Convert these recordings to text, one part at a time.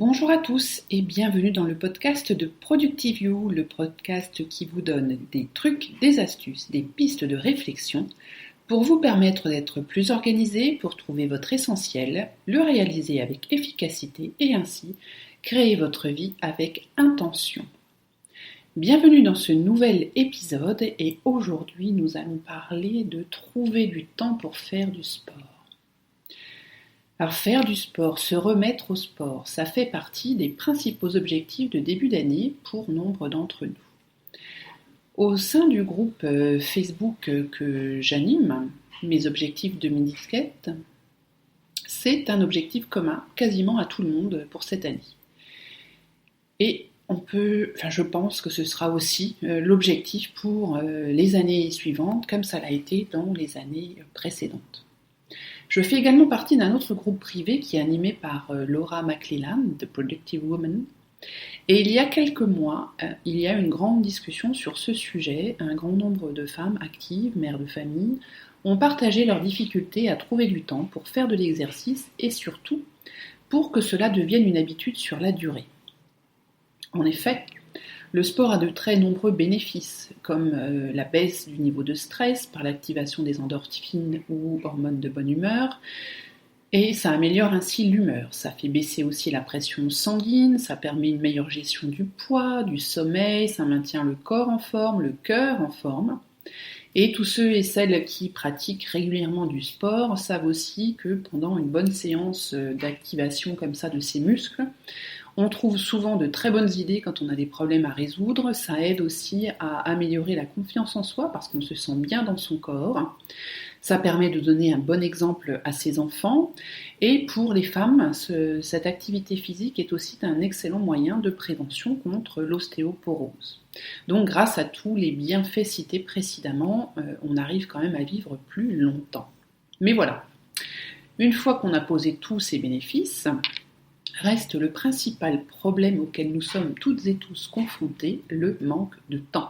Bonjour à tous et bienvenue dans le podcast de Productive You, le podcast qui vous donne des trucs, des astuces, des pistes de réflexion pour vous permettre d'être plus organisé, pour trouver votre essentiel, le réaliser avec efficacité et ainsi créer votre vie avec intention. Bienvenue dans ce nouvel épisode et aujourd'hui nous allons parler de trouver du temps pour faire du sport. Alors faire du sport, se remettre au sport, ça fait partie des principaux objectifs de début d'année pour nombre d'entre nous. Au sein du groupe Facebook que j'anime, mes objectifs 2017, c'est un objectif commun quasiment à tout le monde pour cette année. Et je pense que ce sera aussi l'objectif pour les années suivantes, comme ça l'a été dans les années précédentes. Je fais également partie d'un autre groupe privé qui est animé par Laura McClellan, The Productive Woman. Et il y a quelques mois, il y a une grande discussion sur ce sujet. Un grand nombre de femmes actives, mères de famille, ont partagé leurs difficultés à trouver du temps pour faire de l'exercice et surtout pour que cela devienne une habitude sur la durée. En effet, le sport a de très nombreux bénéfices, comme la baisse du niveau de stress par l'activation des endorphines ou hormones de bonne humeur, et ça améliore ainsi l'humeur. Ça fait baisser aussi la pression sanguine, ça permet une meilleure gestion du poids, du sommeil, ça maintient le corps en forme, le cœur en forme. Et tous ceux et celles qui pratiquent régulièrement du sport savent aussi que pendant une bonne séance d'activation comme ça de ces muscles, on trouve souvent de très bonnes idées quand on a des problèmes à résoudre. Ça aide aussi à améliorer la confiance en soi parce qu'on se sent bien dans son corps. Ça permet de donner un bon exemple à ses enfants. Et pour les femmes, cette activité physique est aussi un excellent moyen de prévention contre l'ostéoporose. Donc grâce à tous les bienfaits cités précédemment, on arrive quand même à vivre plus longtemps. Mais voilà, une fois qu'on a posé tous ces bénéfices, reste le principal problème auquel nous sommes toutes et tous confrontés, le manque de temps.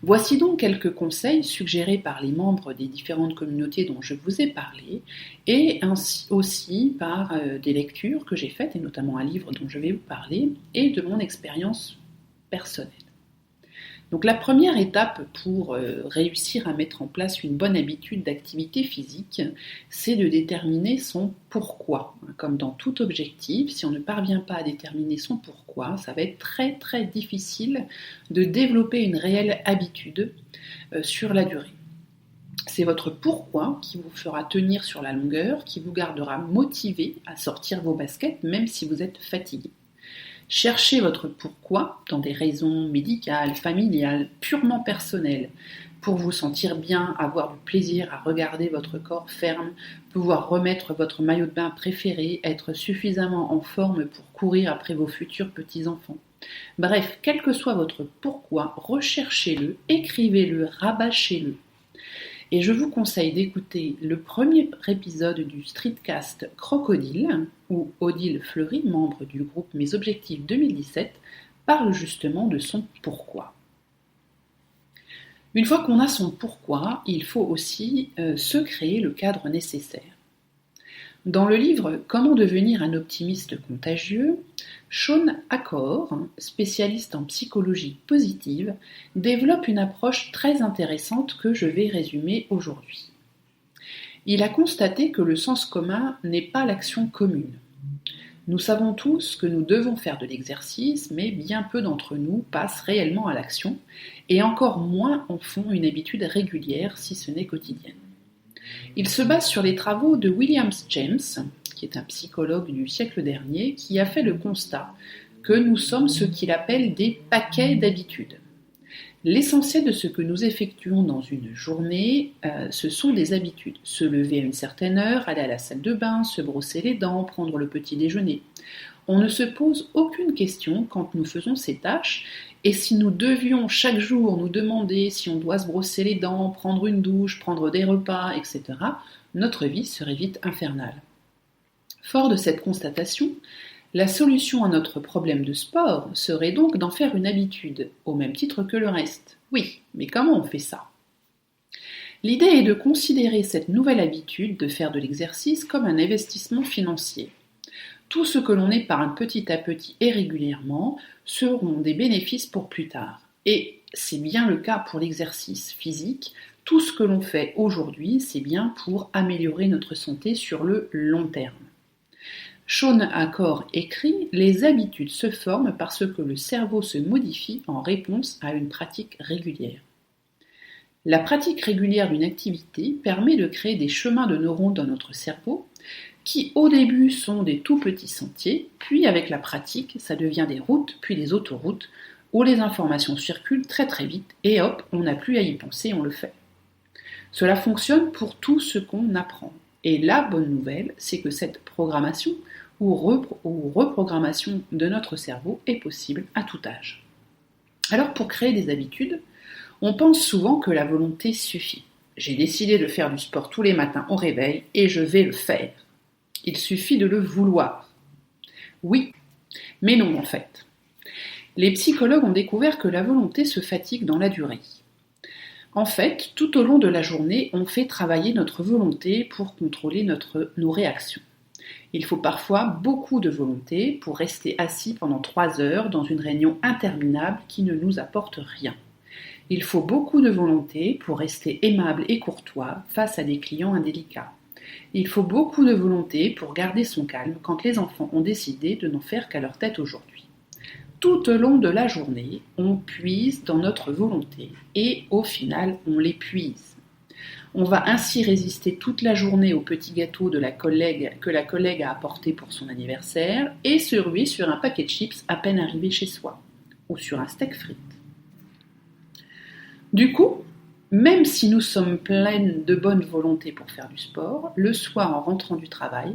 Voici donc quelques conseils suggérés par les membres des différentes communautés dont je vous ai parlé et ainsi aussi par des lectures que j'ai faites et notamment un livre dont je vais vous parler et de mon expérience personnelle. Donc la première étape pour réussir à mettre en place une bonne habitude d'activité physique, c'est de déterminer son pourquoi. Comme dans tout objectif, si on ne parvient pas à déterminer son pourquoi, ça va être très très difficile de développer une réelle habitude sur la durée. C'est votre pourquoi qui vous fera tenir sur la longueur, qui vous gardera motivé à sortir vos baskets même si vous êtes fatigué. Cherchez votre pourquoi dans des raisons médicales, familiales, purement personnelles, pour vous sentir bien, avoir du plaisir à regarder votre corps ferme, pouvoir remettre votre maillot de bain préféré, être suffisamment en forme pour courir après vos futurs petits-enfants. Bref, quel que soit votre pourquoi, recherchez-le, écrivez-le, rabâchez-le. Et je vous conseille d'écouter le premier épisode du Streetcast Crocodile, où Odile Fleury, membre du groupe Mes Objectifs 2017, parle justement de son pourquoi. Une fois qu'on a son pourquoi, il faut aussi se créer le cadre nécessaire. Dans le livre Comment devenir un optimiste contagieux, Shawn Achor, spécialiste en psychologie positive, développe une approche très intéressante que je vais résumer aujourd'hui. Il a constaté que le sens commun n'est pas l'action commune. Nous savons tous que nous devons faire de l'exercice, mais bien peu d'entre nous passent réellement à l'action, et encore moins en font une habitude régulière, si ce n'est quotidienne. Il se base sur les travaux de William James, qui est un psychologue du siècle dernier, qui a fait le constat que nous sommes ce qu'il appelle des paquets d'habitudes. L'essentiel de ce que nous effectuons dans une journée, ce sont des habitudes. Se lever à une certaine heure, aller à la salle de bain, se brosser les dents, prendre le petit déjeuner. On ne se pose aucune question quand nous faisons ces tâches, et si nous devions chaque jour nous demander si on doit se brosser les dents, prendre une douche, prendre des repas, etc., notre vie serait vite infernale. Fort de cette constatation, la solution à notre problème de sport serait donc d'en faire une habitude, au même titre que le reste. Oui, mais comment on fait ça ? L'idée est de considérer cette nouvelle habitude de faire de l'exercice comme un investissement financier. Tout ce que l'on épargne petit à petit et régulièrement seront des bénéfices pour plus tard. Et c'est bien le cas pour l'exercice physique. Tout ce que l'on fait aujourd'hui, c'est bien pour améliorer notre santé sur le long terme. Shawn Achor écrit « Les habitudes se forment parce que le cerveau se modifie en réponse à une pratique régulière. » La pratique régulière d'une activité permet de créer des chemins de neurones dans notre cerveau qui au début sont des tout petits sentiers, puis avec la pratique, ça devient des routes, puis des autoroutes, où les informations circulent très très vite et hop, on n'a plus à y penser, on le fait. Cela fonctionne pour tout ce qu'on apprend. Et la bonne nouvelle, c'est que cette programmation ou reprogrammation de notre cerveau est possible à tout âge. Alors pour créer des habitudes, on pense souvent que la volonté suffit. J'ai décidé de faire du sport tous les matins au réveil et je vais le faire. Il suffit de le vouloir. Oui, mais non en fait. Les psychologues ont découvert que la volonté se fatigue dans la durée. En fait, tout au long de la journée, on fait travailler notre volonté pour contrôler nos réactions. Il faut parfois beaucoup de volonté pour rester assis pendant 3 heures dans une réunion interminable qui ne nous apporte rien. Il faut beaucoup de volonté pour rester aimable et courtois face à des clients indélicats. Il faut beaucoup de volonté pour garder son calme quand les enfants ont décidé de n'en faire qu'à leur tête aujourd'hui. Tout au long de la journée, on puise dans notre volonté et au final, on l'épuise. On va ainsi résister toute la journée au petit gâteau que la collègue a apporté pour son anniversaire et se ruer sur un paquet de chips à peine arrivé chez soi ou sur un steak frites. Du coup, même si nous sommes pleines de bonne volonté pour faire du sport, le soir en rentrant du travail,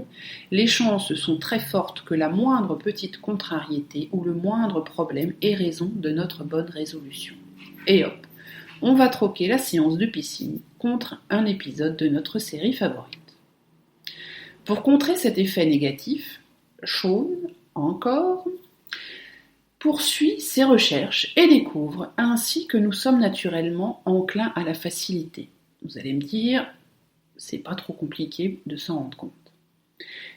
les chances sont très fortes que la moindre petite contrariété ou le moindre problème ait raison de notre bonne résolution. Et hop, on va troquer la séance de piscine contre un épisode de notre série favorite. Pour contrer cet effet négatif, Shawn encore poursuit ses recherches et découvre ainsi que nous sommes naturellement enclins à la facilité. Vous allez me dire, c'est pas trop compliqué de s'en rendre compte.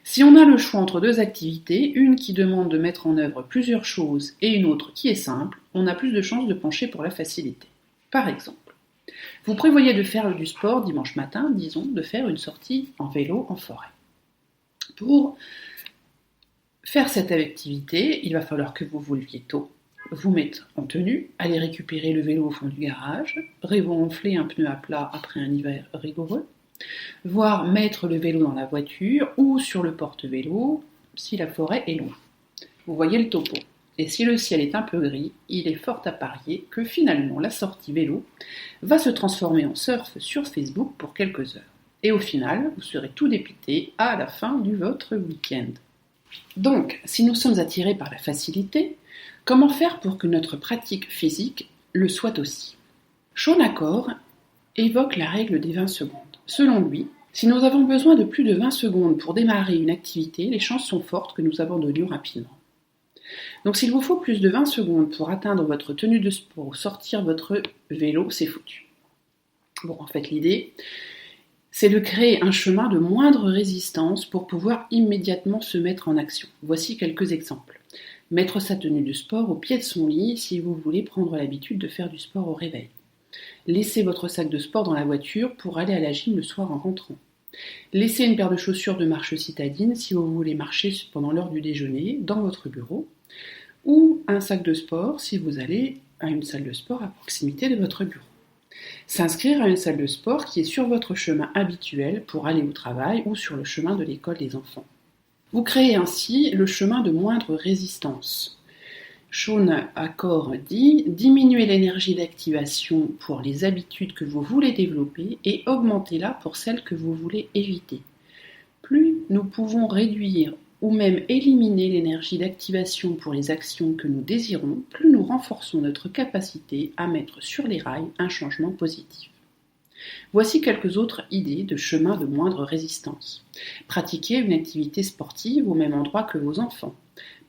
Si on a le choix entre 2 activités, une qui demande de mettre en œuvre plusieurs choses et une autre qui est simple, on a plus de chances de pencher pour la facilité. Par exemple, vous prévoyez de faire du sport dimanche matin, disons, de faire une sortie en vélo en forêt. Pour faire cette activité, il va falloir que vous vous leviez tôt, vous mettre en tenue, aller récupérer le vélo au fond du garage, régonfler un pneu à plat après un hiver rigoureux, voire mettre le vélo dans la voiture ou sur le porte-vélo si la forêt est loin. Vous voyez le topo. Et si le ciel est un peu gris, il est fort à parier que finalement la sortie vélo va se transformer en surf sur Facebook pour quelques heures. Et au final, vous serez tout dépité à la fin de votre week-end. Donc, si nous sommes attirés par la facilité, comment faire pour que notre pratique physique le soit aussi ? Shawn Achor évoque la règle des 20 secondes. Selon lui, si nous avons besoin de plus de 20 secondes pour démarrer une activité, les chances sont fortes que nous abandonnions rapidement. Donc s'il vous faut plus de 20 secondes pour atteindre votre tenue de sport ou sortir votre vélo, c'est foutu. Bon, en fait, l'idée, c'est de créer un chemin de moindre résistance pour pouvoir immédiatement se mettre en action. Voici quelques exemples. Mettre sa tenue de sport au pied de son lit si vous voulez prendre l'habitude de faire du sport au réveil. Laissez votre sac de sport dans la voiture pour aller à la gym le soir en rentrant. Laissez une paire de chaussures de marche citadine si vous voulez marcher pendant l'heure du déjeuner dans votre bureau. Ou un sac de sport si vous allez à une salle de sport à proximité de votre bureau. S'inscrire à une salle de sport qui est sur votre chemin habituel pour aller au travail ou sur le chemin de l'école des enfants. Vous créez ainsi le chemin de moindre résistance. Shawn Achor dit « Diminuez l'énergie d'activation pour les habitudes que vous voulez développer et augmentez-la pour celles que vous voulez éviter. Plus nous pouvons réduire ou même éliminer l'énergie d'activation pour les actions que nous désirons, plus nous renforçons notre capacité à mettre sur les rails un changement positif. » Voici quelques autres idées de chemin de moindre résistance. Pratiquez une activité sportive au même endroit que vos enfants.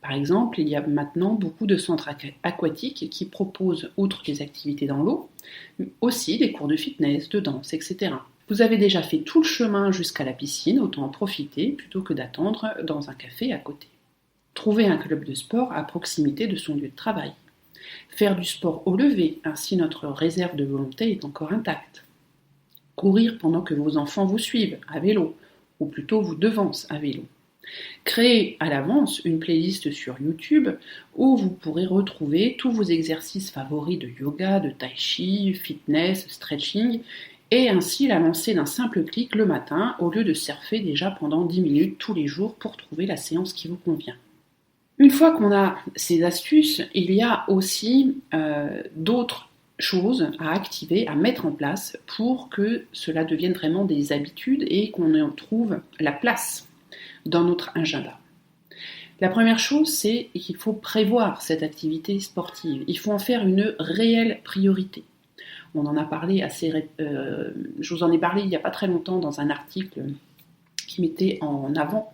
Par exemple, il y a maintenant beaucoup de centres aquatiques qui proposent, outre des activités dans l'eau, aussi des cours de fitness, de danse, etc. Vous avez déjà fait tout le chemin jusqu'à la piscine, autant en profiter plutôt que d'attendre dans un café à côté. Trouver un club de sport à proximité de son lieu de travail. Faire du sport au lever, ainsi notre réserve de volonté est encore intacte. Courir pendant que vos enfants vous suivent, à vélo, ou plutôt vous devancent à vélo. Créez à l'avance une playlist sur YouTube où vous pourrez retrouver tous vos exercices favoris de yoga, de tai chi, fitness, stretching, et ainsi la lancer d'un simple clic le matin au lieu de surfer déjà pendant 10 minutes tous les jours pour trouver la séance qui vous convient. Une fois qu'on a ces astuces, il y a aussi d'autres choses à activer, à mettre en place pour que cela devienne vraiment des habitudes et qu'on en trouve la place dans notre agenda. La première chose, c'est qu'il faut prévoir cette activité sportive. Il faut en faire une réelle priorité. On en a parlé je vous en ai parlé il n'y a pas très longtemps dans un article qui mettait en avant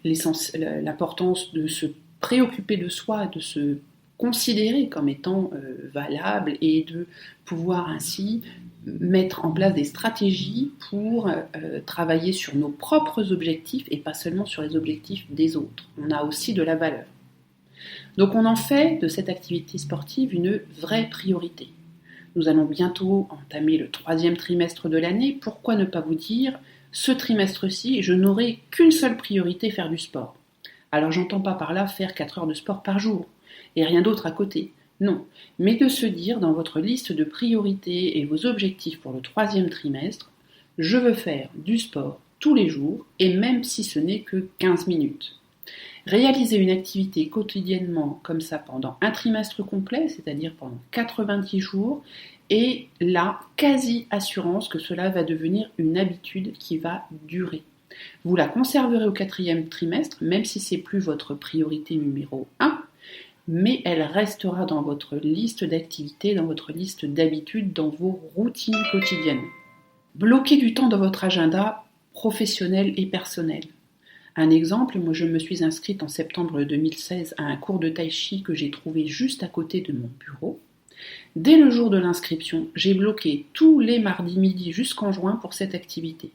l'importance de se préoccuper de soi, de se considérer comme étant valable et de pouvoir ainsi mettre en place des stratégies pour travailler sur nos propres objectifs et pas seulement sur les objectifs des autres. On a aussi de la valeur. Donc on en fait de cette activité sportive une vraie priorité. Nous allons bientôt entamer le 3e trimestre de l'année. Pourquoi ne pas vous dire, ce trimestre-ci, je n'aurai qu'une seule priorité, faire du sport. Alors j'entends pas par là faire 4 heures de sport par jour et rien d'autre à côté. Non, mais de se dire dans votre liste de priorités et vos objectifs pour le 3e trimestre, je veux faire du sport tous les jours et même si ce n'est que 15 minutes. Réaliser une activité quotidiennement comme ça pendant un trimestre complet, c'est-à-dire pendant 90 jours, est la quasi-assurance que cela va devenir une habitude qui va durer. Vous la conserverez au 4e trimestre, même si ce n'est plus votre priorité numéro 1, mais elle restera dans votre liste d'activités, dans votre liste d'habitudes, dans vos routines quotidiennes. Bloquez du temps dans votre agenda professionnel et personnel. Un exemple, moi je me suis inscrite en septembre 2016 à un cours de tai chi que j'ai trouvé juste à côté de mon bureau. Dès le jour de l'inscription, j'ai bloqué tous les mardis midi jusqu'en juin pour cette activité.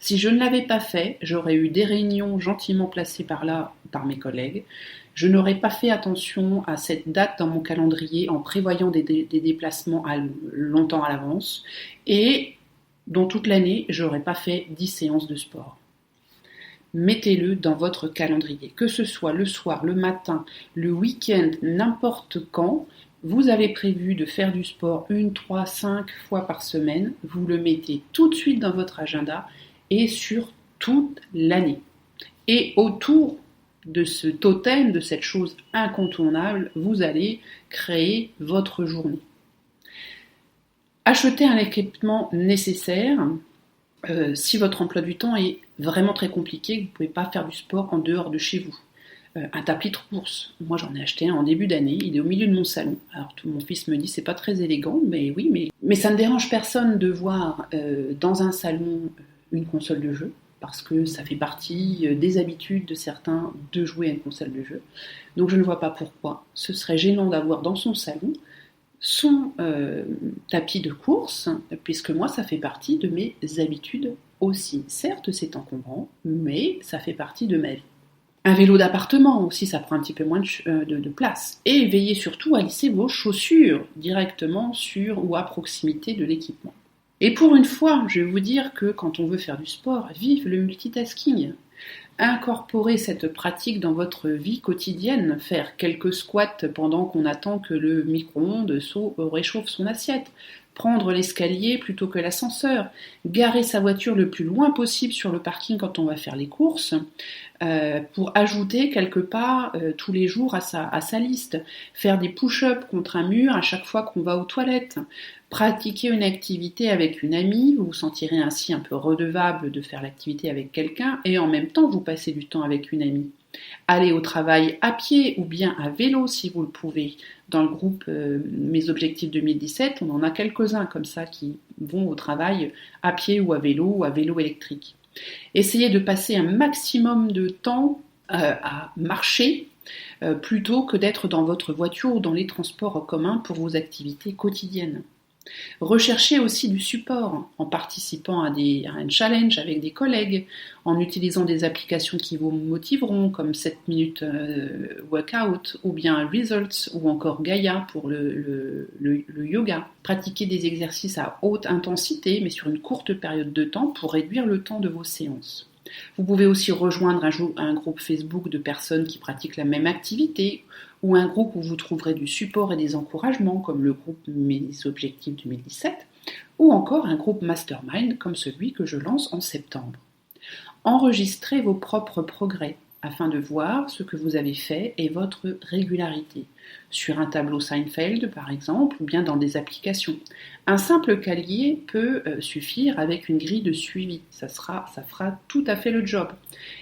Si je ne l'avais pas fait, j'aurais eu des réunions gentiment placées par là par mes collègues. Je n'aurais pas fait attention à cette date dans mon calendrier en prévoyant des déplacements longtemps à l'avance et dans toute l'année, je n'aurais pas fait 10 séances de sport. Mettez-le dans votre calendrier, que ce soit le soir, le matin, le week-end, n'importe quand. Vous avez prévu de faire du sport 1, 3, 5 fois par semaine. Vous le mettez tout de suite dans votre agenda et sur toute l'année. Et autour de ce totem, de cette chose incontournable, vous allez créer votre journée. Achetez un équipement nécessaire. Si votre emploi du temps est vraiment très compliqué, vous ne pouvez pas faire du sport en dehors de chez vous. Un tapis de course. Moi j'en ai acheté un en début d'année, il est au milieu de mon salon. Alors tout mon fils me dit c'est pas très élégant, mais oui, mais ça ne dérange personne de voir dans un salon une console de jeu, parce que ça fait partie des habitudes de certains de jouer à une console de jeu. Donc je ne vois pas pourquoi ce serait gênant d'avoir dans son salon son tapis de course, puisque moi ça fait partie de mes habitudes aussi. Certes c'est encombrant, mais ça fait partie de ma vie. Un vélo d'appartement aussi, ça prend un petit peu moins de place. Et veillez surtout à lisser vos chaussures directement sur ou à proximité de l'équipement. Et pour une fois, je vais vous dire que quand on veut faire du sport, vive le multitasking. Incorporez cette pratique dans votre vie quotidienne, faire quelques squats pendant qu'on attend que le micro-ondes réchauffe son assiette, prendre l'escalier plutôt que l'ascenseur, garer sa voiture le plus loin possible sur le parking quand on va faire les courses, pour ajouter quelque part tous les jours à sa liste, faire des push-ups contre un mur à chaque fois qu'on va aux toilettes, pratiquer une activité avec une amie, vous vous sentirez ainsi un peu redevable de faire l'activité avec quelqu'un et en même temps vous passez du temps avec une amie. Aller au travail à pied ou bien à vélo si vous le pouvez. Dans le groupe Mes Objectifs 2017, on en a quelques-uns comme ça qui vont au travail à pied ou à vélo électrique. Essayez de passer un maximum de temps à marcher plutôt que d'être dans votre voiture ou dans les transports en commun pour vos activités quotidiennes. Recherchez aussi du support en participant à un challenge avec des collègues, en utilisant des applications qui vous motiveront comme 7 minutes workout ou bien Results ou encore Gaia pour le yoga. Pratiquez des exercices à haute intensité mais sur une courte période de temps pour réduire le temps de vos séances. Vous pouvez aussi rejoindre un groupe Facebook de personnes qui pratiquent la même activité ou un groupe où vous trouverez du support et des encouragements comme le groupe Mes Objectifs 2017 ou encore un groupe Mastermind comme celui que je lance en septembre. Enregistrez vos propres progrès afin de voir ce que vous avez fait et votre régularité, sur un tableau Seinfeld par exemple, ou bien dans des applications. Un simple cahier peut suffire avec une grille de suivi, ça fera tout à fait le job.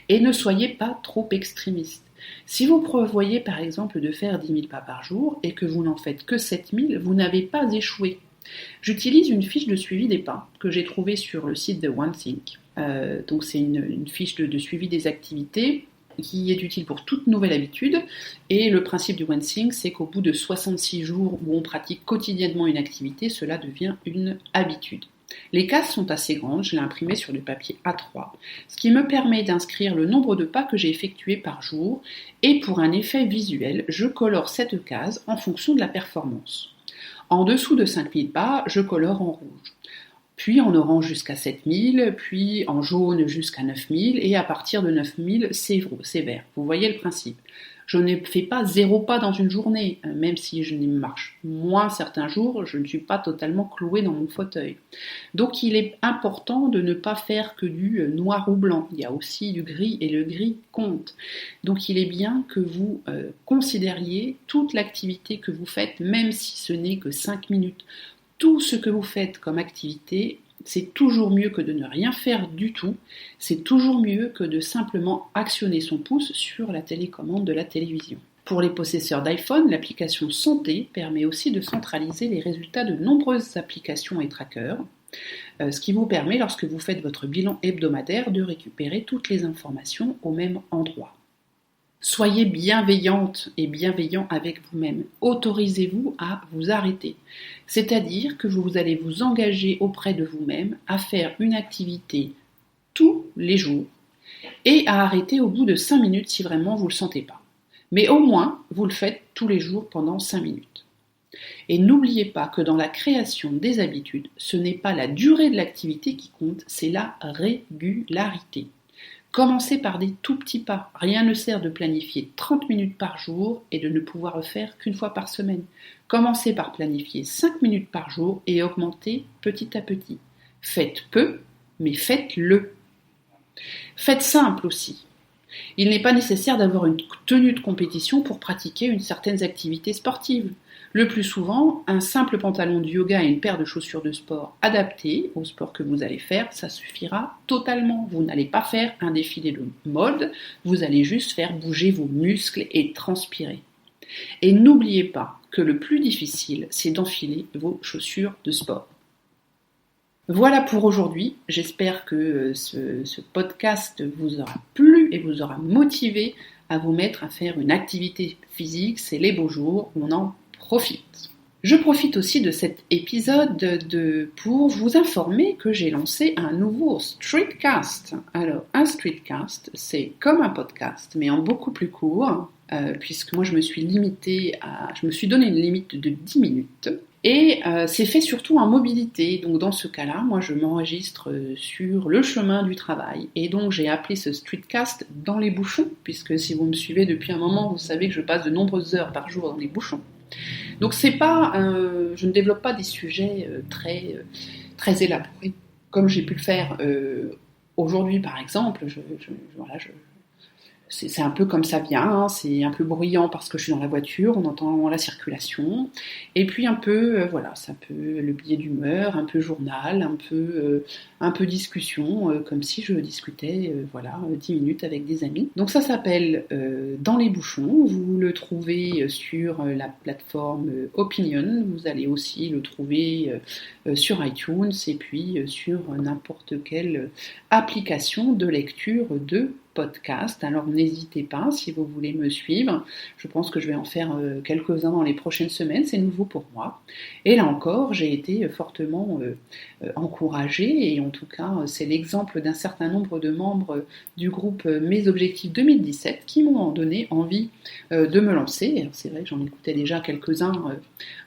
Et ne soyez pas trop extrémiste. Si vous prévoyez par exemple de faire 10 000 pas par jour et que vous n'en faites que 7 000, vous n'avez pas échoué. J'utilise une fiche de suivi des pas que j'ai trouvée sur le site de OneThink. Donc c'est une fiche de suivi des activités qui est utile pour toute nouvelle habitude. Et le principe du OneThink, c'est qu'au bout de 66 jours où on pratique quotidiennement une activité, cela devient une habitude. Les cases sont assez grandes, je l'ai imprimé sur du papier A3, ce qui me permet d'inscrire le nombre de pas que j'ai effectués par jour et pour un effet visuel, je colore cette case en fonction de la performance. En dessous de 5000 pas, je colore en rouge. Puis en orange jusqu'à 7000, puis en jaune jusqu'à 9000, et à partir de 9000, c'est vert. Vous voyez le principe. Je ne fais pas 0 pas dans une journée, même si je marche moins certains jours, je ne suis pas totalement clouée dans mon fauteuil. Donc il est important de ne pas faire que du noir ou blanc, il y a aussi du gris et le gris compte. Donc il est bien que vous considériez toute l'activité que vous faites, même si ce n'est que 5 minutes. Tout ce que vous faites comme activité, c'est toujours mieux que de ne rien faire du tout, c'est toujours mieux que de simplement actionner son pouce sur la télécommande de la télévision. Pour les possesseurs d'iPhone, l'application Santé permet aussi de centraliser les résultats de nombreuses applications et trackers, ce qui vous permet, lorsque vous faites votre bilan hebdomadaire, de récupérer toutes les informations au même endroit. Soyez bienveillante et bienveillant avec vous-même. Autorisez-vous à vous arrêter. C'est-à-dire que vous allez vous engager auprès de vous-même à faire une activité tous les jours et à arrêter au bout de 5 minutes si vraiment vous ne le sentez pas. Mais au moins, vous le faites tous les jours pendant 5 minutes. Et n'oubliez pas que dans la création des habitudes, ce n'est pas la durée de l'activité qui compte, c'est la régularité. Commencez par des tout petits pas. Rien ne sert de planifier 30 minutes par jour et de ne pouvoir le faire qu'une fois par semaine. Commencez par planifier 5 minutes par jour et augmentez petit à petit. Faites peu, mais faites-le. Faites simple aussi. Il n'est pas nécessaire d'avoir une tenue de compétition pour pratiquer une certaine activité sportive. Le plus souvent, un simple pantalon de yoga et une paire de chaussures de sport adaptées au sport que vous allez faire, ça suffira totalement. Vous n'allez pas faire un défilé de mode, vous allez juste faire bouger vos muscles et transpirer. Et n'oubliez pas que le plus difficile, c'est d'enfiler vos chaussures de sport. Voilà pour aujourd'hui. J'espère que ce podcast vous aura plu et vous aura motivé à vous mettre à faire une activité physique. C'est les beaux jours, on en profite. Je profite aussi de cet épisode pour vous informer que j'ai lancé un nouveau streetcast. Alors, un streetcast, c'est comme un podcast, mais en beaucoup plus court, puisque moi je me suis donné une limite de 10 minutes. Et c'est fait surtout en mobilité, donc dans ce cas-là, moi je m'enregistre sur le chemin du travail. Et donc j'ai appelé ce streetcast dans les bouchons, puisque si vous me suivez depuis un moment, vous savez que je passe de nombreuses heures par jour dans les bouchons. Donc je ne développe pas des sujets très élaborés, comme j'ai pu le faire aujourd'hui par exemple. C'est un peu comme ça vient, hein, c'est un peu bruyant parce que je suis dans la voiture, on entend la circulation, et puis un peu, ça peut le billet d'humeur, un peu journal, un peu discussion, comme si je discutais 10 minutes avec des amis. Donc ça s'appelle Dans les bouchons, vous le trouvez sur la plateforme Opinion, vous allez aussi le trouver sur iTunes et puis sur n'importe quelle application de lecture de podcast. Alors n'hésitez pas si vous voulez me suivre. Je pense que je vais en faire quelques-uns dans les prochaines semaines. C'est nouveau pour moi. Et là encore, j'ai été fortement encouragée, et en tout cas, c'est l'exemple d'un certain nombre de membres du groupe Mes Objectifs 2017 qui m'ont donné envie de me lancer. Alors, c'est vrai que j'en écoutais déjà quelques-uns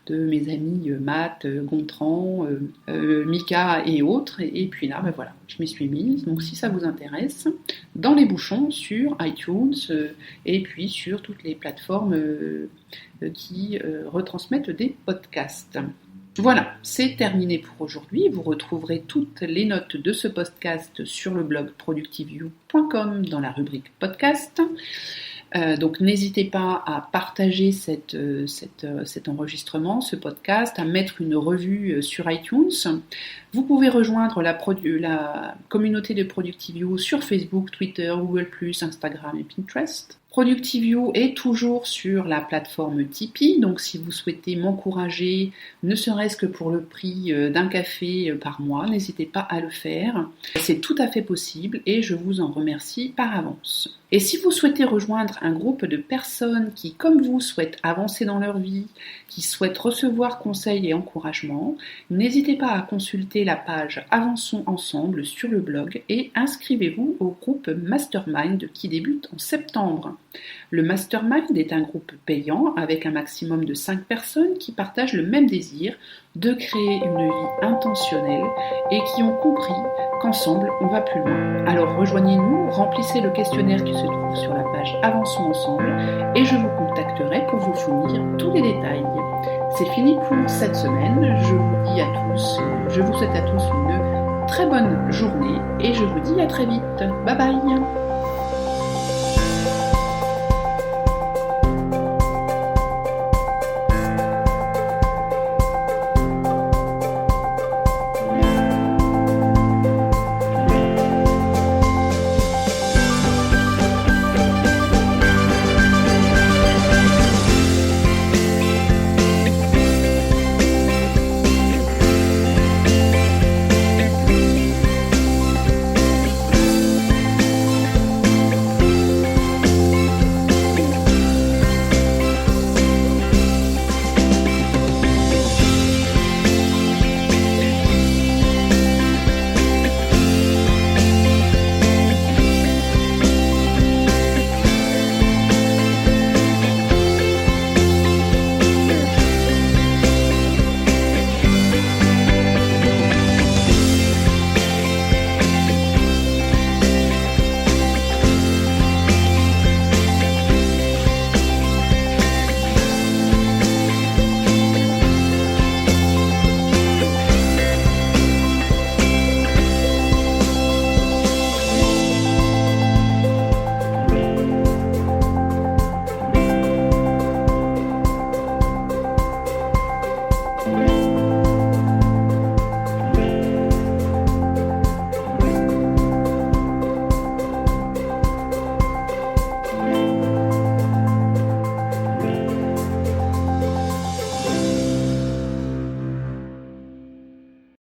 de mes amis Matt, Gontran, Mika et autres. Et puis là, voilà, je m'y suis mise. Donc si ça vous intéresse, dans les bouchons sur iTunes et puis sur toutes les plateformes qui retransmettent des podcasts. Voilà, c'est terminé pour aujourd'hui. Vous retrouverez toutes les notes de ce podcast sur le blog productiveyou.com dans la rubrique podcast. Donc n'hésitez pas à partager cet enregistrement, ce podcast, à mettre une revue sur iTunes. Vous pouvez rejoindre la communauté de ProductiveYou sur Facebook, Twitter, Google+, Instagram et Pinterest. ProductiveYou est toujours sur la plateforme Tipeee, donc si vous souhaitez m'encourager, ne serait-ce que pour le prix d'un café par mois, n'hésitez pas à le faire. C'est tout à fait possible et je vous en remercie par avance. Et si vous souhaitez rejoindre un groupe de personnes qui, comme vous, souhaitent avancer dans leur vie, qui souhaitent recevoir conseils et encouragements, n'hésitez pas à consulter la page Avançons Ensemble sur le blog et inscrivez-vous au groupe Mastermind qui débute en septembre. Le Mastermind est un groupe payant avec un maximum de 5 personnes qui partagent le même désir de créer une vie intentionnelle et qui ont compris qu'ensemble on va plus loin. Alors rejoignez-nous, remplissez le questionnaire qui se trouve sur la page Avançons Ensemble et je vous contacterai pour vous fournir tous les détails. C'est fini pour cette semaine, je vous souhaite à tous une très bonne journée et je vous dis à très vite. Bye bye.